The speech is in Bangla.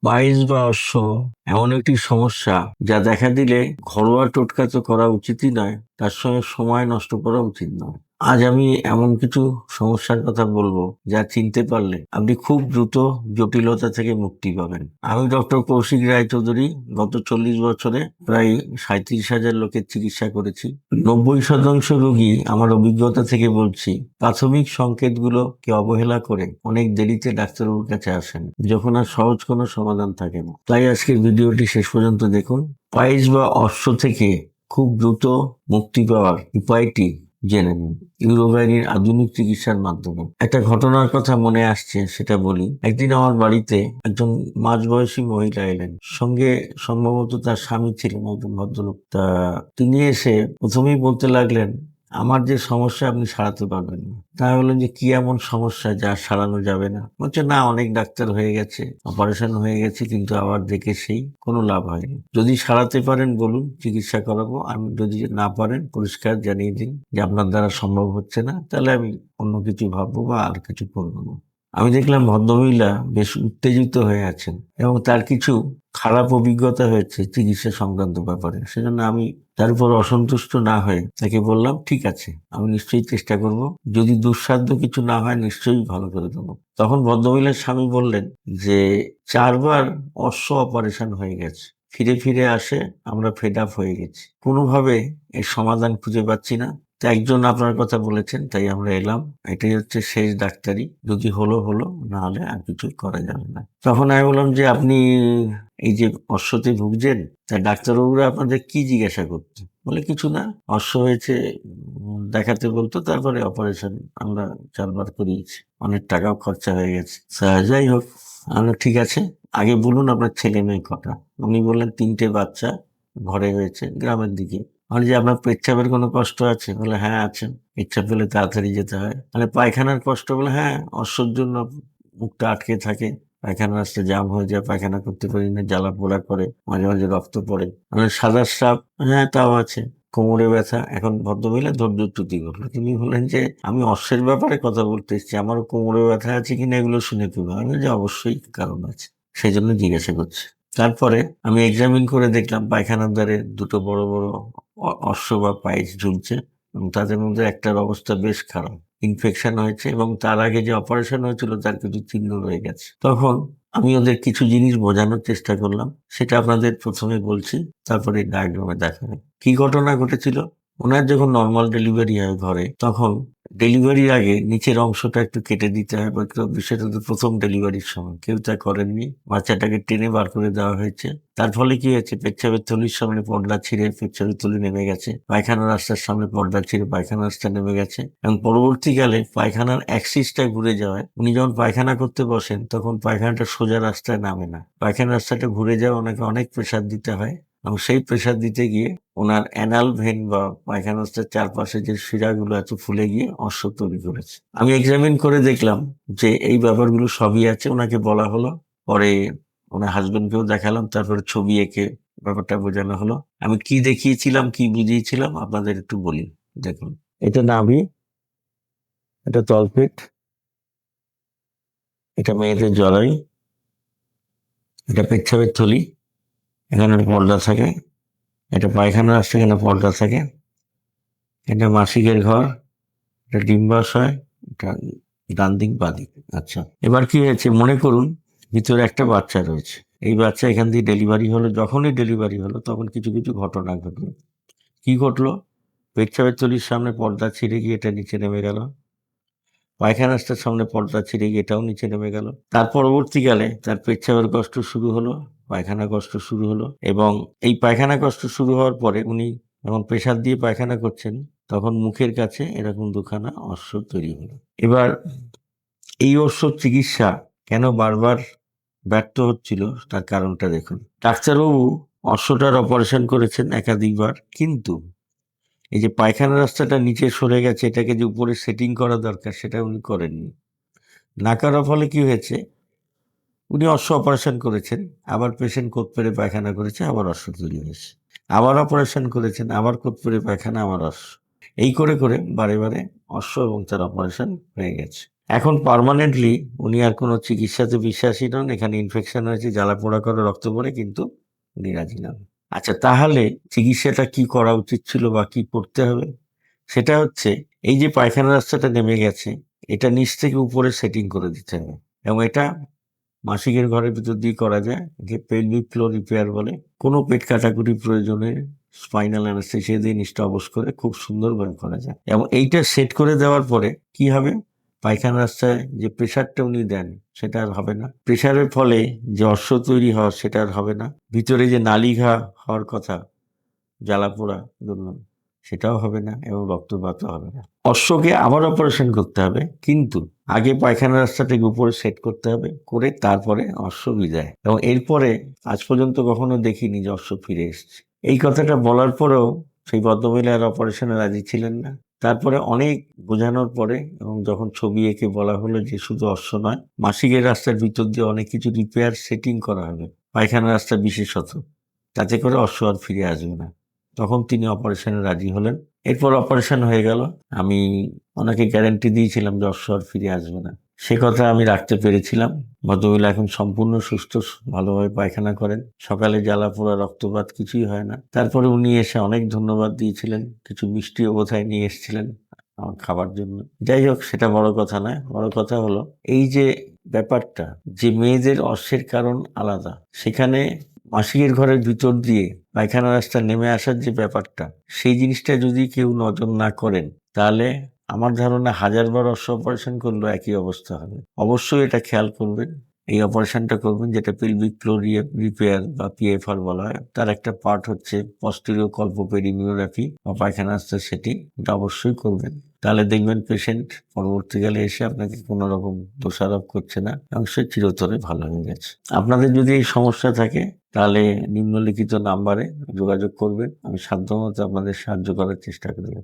পাইলস বা অশ্ব এমন একটি সমস্যা যা দেখা দিলে ঘরোয়া টোটকা তো করা উচিতই নয়, তার সঙ্গে সময় নষ্ট করা উচিত নয়। আজ আমি এমন কিছু সমস্যার কথা বলবো যা চিনতে পারলে আপনি খুব দ্রুত জটিলতা থেকে মুক্তি পাবেন। আমি ডক্টর কৌশিক রায়চৌধুরী। গত 40 বছরে প্রায় 37,000 লোকের চিকিৎসা করেছি। 90% রোগী, আমার অভিজ্ঞতা থেকে বলছি, প্রাথমিক সংকেতগুলোকে অবহেলা করে অনেক দেরিতে ডাক্তারবাবুর কাছে আসেন, যখন আর সহজ কোনো সমাধান থাকে না। তাই আজকের ভিডিওটি শেষ পর্যন্ত দেখুন। পাইলস বা অশ্ব থেকে খুব দ্রুত মুক্তি পাওয়ার উপায়টি জেনে নিন ইউরোগাইনির আধুনিক চিকিৎসার মাধ্যমে। একটা ঘটনার কথা মনে আসছে, সেটা বলি। একদিন আমার বাড়িতে একজন মাঝবয়সী মহিলা এলেন, সঙ্গে সম্ভবত তার স্বামী ছিলেন, একজন ভদ্রলোক। তিনি এসে প্রথমেই বলতে লাগলেন, আমার যে সমস্যা আপনি সারাতে পারবেন না। তাই বললেন যে কি এমন সমস্যা যা সারানো যাবে না? বলছে না, অনেক ডাক্তার হয়ে গেছে, অপারেশন হয়ে গেছে, কিন্তু আবার দেখে সেই কোনো লাভ হয়নি। যদি সারাতে পারেন বলুন, চিকিৎসা করাবো। আমি যদি না পারেন পরিষ্কার জানিয়ে দিন যে আপনার দ্বারা সম্ভব হচ্ছে না, তাহলে আমি অন্য কিছু ভাববো বা আর কিছু করবো না। আমি দেখলাম ভদ্রমহিলা বেশ উত্তেজিত হয়ে আছেন এবং তার কিছু খারাপ অভিজ্ঞতা হয়েছে চিকিৎসা সংক্রান্ত ব্যাপারে। সেজন্য আমি তার উপর অসন্তুষ্ট না হয়ে তাকে বললাম, ঠিক আছে, আমি নিশ্চয়ই চেষ্টা করব, যদি দুঃসাধ্য কিছু না হয় নিশ্চয়ই ভালো করে দেবো। তখন ভদ্রমহিলার স্বামী বললেন যে 4বার অশ্ব অপারেশন হয়ে গেছে, ফিরে ফিরে আসে, আমরা ফেড আপ হয়ে গেছি, কোনোভাবে এর সমাধান খুঁজে পাচ্ছি না। তো একজন আপনার কথা বলেছেন, তাই আমরা এলাম। এটাই হচ্ছে শেষ ডাক্তারি, যদি হলো হলো, না হলে আর কিছু করা যাবে না। তখন আমি বললাম যে আপনি এই যে অশ্বতে ভুগছেন, তা ডাক্তারবাবুরা আপনাদের কি জিজ্ঞাসা করতো? বলে কিছু না, অশ্ব হয়েছে, দেখাতে বলতো, তারপরে অপারেশন আমরা 4বার করিয়েছি, অনেক টাকাও খরচা হয়ে গেছে। যাই হোক, আমরা ঠিক আছে, আগে বলুন আপনার ছেলে মেয়ে কটা? উনি বললেন 3টে বাচ্চা, ঘরে হয়েছে, গ্রামের দিকে। যে আপনার পেচ্ছাপের কোনো কষ্ট আছে? বলে হ্যাঁ আছে, পেচ্ছাপ পেলে তাড়াতাড়ি যেতে হয়। মানে পায়খানার কষ্ট? বলে হ্যাঁ, অশ্বর জন্য মুখটা আটকে থাকে, পায়খানা রাস্তা জাম হয়ে যায়, পায়খানা করতে পারি না, জ্বালা পোড়া করে, মাঝে মাঝে রক্ত পড়ে। মানে সাদা স্রাব? হ্যাঁ তাও আছে। কোমরে ব্যথা? এখন ভদ্রমহিলা ধৈর্য চ্যুতি করলো, তিনি বললেন যে আমি অশ্বের ব্যাপারে কথা বলতে এসেছি, আমারও কোমরে ব্যথা আছে কিনা এগুলো শুনে কি ভাবলেন যে অবশ্যই কারণ আছে, সেই জন্য জিজ্ঞাসা করছি। তারপরে আমি এক্সামিন করে দেখলাম পায়খানার দ্বারে দুটো বড় বড় অশ্ব বা পাইলস ঝুলছে, এবং তাদের মধ্যে একটার অবস্থা বেশ খারাপ, ইনফেকশন হয়েছে, এবং তার আগে যে অপারেশন হয়েছিল তার কিছু চিহ্ন রয়ে গেছে। তখন আমি ওদের কিছু জিনিস বোঝানোর চেষ্টা করলাম, সেটা আপনাদের প্রথমে বলছি, তারপরে ডায়াগ্রামে দেখাবে। কি ঘটনা ঘটেছিল? ওনার যখন নর্মাল ডেলিভারি হয় ঘরে, তখন ডেলিভারির আগে নিচের অংশটা একটু কেটে দিতে হয়, সেটা তো প্রথম ডেলিভারির সময় কেউ তা করেননি, বাচ্চাটাকে টেনে বার করে দেওয়া হয়েছে। তার ফলে কি হয়েছে, পেচ্ছাপের থলির সামনে পর্দা ছিঁড়ে পেচ্ছাপের থলি নেমে গেছে, পায়খানার রাস্তার সামনে পর্দা ছিঁড়ে পায়খানার রাস্তা নেমে গেছে, এবং পরবর্তীকালে পায়খানার অ্যাক্সিসটা ঘুরে যাওয়ায় উনি যখন পায়খানা করতে বসেন তখন পায়খানাটা সোজা রাস্তায় নামে না, পায়খানার রাস্তাটা ঘুরে যাওয়া, ওনাকে অনেক প্রেসার দিতে হয়, এবং সেই প্রেসার দিতে গিয়ে ওনার অ্যানাল ভেন বা পায়খানা রাস্তার চারপাশে যে শিরাগুলো এত ফুলে গিয়ে অশ্ব তৈরি করেছে। আমি এক্সামিন করে দেখলাম যে এই ব্যাপারগুলো সবই আছে। ওনাকে বলা হলো, পরে ওনার হাজবেন্ডকেও দেখালাম, তারপরে ছবি এঁকে ব্যাপারটা বোঝানো হলো। আমি কি দেখিয়েছিলাম, কি বুঝিয়েছিলাম আপনাদের একটু বলি। দেখুন, এটা নাভি, এটা তলপেট, এটা মেয়েদের জরায়ু, এটা পেচ্ছাপের থলি, এখানে পর্দা থাকে, এটা পায়খানার রাস্তা, এখানে পর্দা থাকে, এটা মাসিকের ঘর, এটা ডিম্বাশয়, এটা ডান দিক বাঁ দিক। আচ্ছা, এবার কি হয়েছে মনে করুন, ভিতরে একটা বাচ্চা রয়েছে। এই বাচ্চা এখান দিয়ে ডেলিভারি হলো, যখনই ডেলিভারি হলো তখন কিছু কিছু ঘটনা ঘটলো। কি ঘটলো? পেচ্ছাপের থলির সামনে পর্দা ছিঁড়ে গিয়ে এটা নিচে নেমে গেল, পায়খানা রাস্তার সামনে পর্দা ছিঁড়ে গিয়ে এটাও নিচে নেমে গেল। তার পরবর্তীকালে তার পেচ্ছাপের কষ্ট শুরু হলো, পায়খানা কষ্ট শুরু হলো, এবং এই পায়খানা কষ্ট শুরু হওয়ার পরে উনি যখন প্রেসার দিয়ে পায়খানা করছেন, তখন মুখের কাছে এরকম দুখানা অশ্ব তৈরি হলো। এবার এই অশ্ব চিকিৎসা কেন বারবার ব্যর্থ হচ্ছিল, তার কারণটা দেখুন। ডাক্তারবাবু অশ্বটার অপারেশন করেছেন একাধিকবার, কিন্তু এই যে পায়খানা রাস্তাটা নিচে সরে গেছে, এটাকে যে উপরে সেটিং করা দরকার সেটা উনি করেননি। না করার ফলে কি হয়েছে, উনি অশ্ব অপারেশন করেছেন, আবার পেশেন্ট কোত পেরে পায়খানা করেছে, আবার অশ্ব তৈরি হয়েছে, আবার অপারেশন করেছেন, আবার কোত পেরে পায়খানা, আবার অশ্ব, এই করে করে বারে বারে অশ্ব এবং তার অপারেশন হয়ে গেছে। এখন পার্মানেন্টলি উনি আর কোনো চিকিৎসাতে বিশ্বাসী নন, এখানে ইনফেকশন হয়েছে, জ্বালা পোড়া করে রক্ত পড়ে, কিন্তু উনি রাজি নন। আচ্ছা, তাহলে চিকিৎসাটা কি করা উচিত ছিল বা কি করতে হবে? সেটা হচ্ছে, এই যে পায়খানা রাস্তাটা নেমে গেছে, এটা নিচ থেকে উপরে সেটিং করে দিতে হবে। এবং এটা মাসিকের ঘরের ভিতর দিয়ে করা যায়, যে পেলভিক ফ্লোর রিপেয়ার বলে। কোনো পেট কাটাকুটি প্রয়োজনে স্পাইনাল অ্যানাস্থেসিয়া দিয়ে নিচটা অবশ করে খুব সুন্দরভাবে করা যায়। এবং এইটা সেট করে দেওয়ার পরে কি হবে, পায়খানা রাস্তায় যে প্রেশারটা উনি দেন সেটা আর হবে না। প্রেশারের ফলে যে অর্শ তৈরি হওয়ার সেটা আর হবে না। ভিতরে যে নালিঘা হওয়ার কথা, জ্বালাপোড়া জন্য, সেটাও হবে না, এবং রক্তপাতও হবে না। অশ্বকে আবার অপারেশন করতে হবে, কিন্তু আগে পায়খানা রাস্তাটাকে উপরে সেট করতে হবে, করে তারপরে অশ্ব বিদায়। এবং এরপরে আজ পর্যন্ত কখনো দেখিনি যে অশ্ব ফিরে এসছে। এই কথাটা বলার পরেও সেই ভদ্রমহিলা আর অপারেশনে রাজি ছিলেন না। তারপরে অনেক বোঝানোর পরে, এবং যখন ছবি এঁকে বলা হলো যে শুধু অশ্ব নয়, মাসিকের রাস্তার ভিতর দিয়ে অনেক কিছু রিপেয়ার সেটিং করা হবে, পায়খানা রাস্তা বিশেষত, তাতে করে অশ্ব আর ফিরে আসবে না, তখন তিনি অপারেশনে রাজি হলেন। এরপর অপারেশন হয়ে গেল। আমি ওনাকে গ্যারান্টি দিয়েছিলাম যে অশ্ব আর ফিরে আসবে না, সে কথা আমি রাখতে পেরেছিলাম। ভদ্রমহিলা এখন সম্পূর্ণ সুস্থ, ভালোভাবে পায়খানা করেন, সকালে জ্বালা পোড়া রক্তপাত কিছুই হয় না। তারপরে উনি এসে অনেক ধন্যবাদ দিয়েছিলেন, কিছু মিষ্টিও বোধহয় নিয়ে এসেছিলেন আমার খাবার জন্য। যাই হোক, সেটা বড় কথা নয়, বড় কথা হলো এই যে ব্যাপারটা, যে মেয়েদের অর্শের কারণ আলাদা, সেখানে মাসিকের ঘরের ভিতর দিয়ে পায়খানা রাস্তা নেমে আসার যে ব্যাপারটা, সেই জিনিসটা যদি কেউ নজর না করেন, তাহলে আমার ধারণা 1000 বার অস্ত্র অপারেশন করলেও একই অবস্থা হবে। অবশ্যই এটা খেয়াল করবেন, এই অপারেশনটা করবেন, যেটা পেলভিক ফ্লোর রিপেয়ার বা পিএফআর বলা হয়। তার একটা পার্ট হচ্ছে পস্টেরিয়র কল্পোপেডিনিওগ্রাফি বা পায়খানা রাস্তার সেটিং, এটা অবশ্যই করবেন। তাহলে দেখবেন পেশেন্ট পরবর্তীকালে এসে আপনাকে কোনো রকম দোষারোপ করছে না, এবং সে চিরতরে ভালো হয়ে গেছে। আপনাদের যদি এই সমস্যা থাকে, তাহলে নিম্নলিখিত নাম্বারে যোগাযোগ করবেন, আমি সাধ্যমতো আপনাদের সাহায্য করার চেষ্টা করব।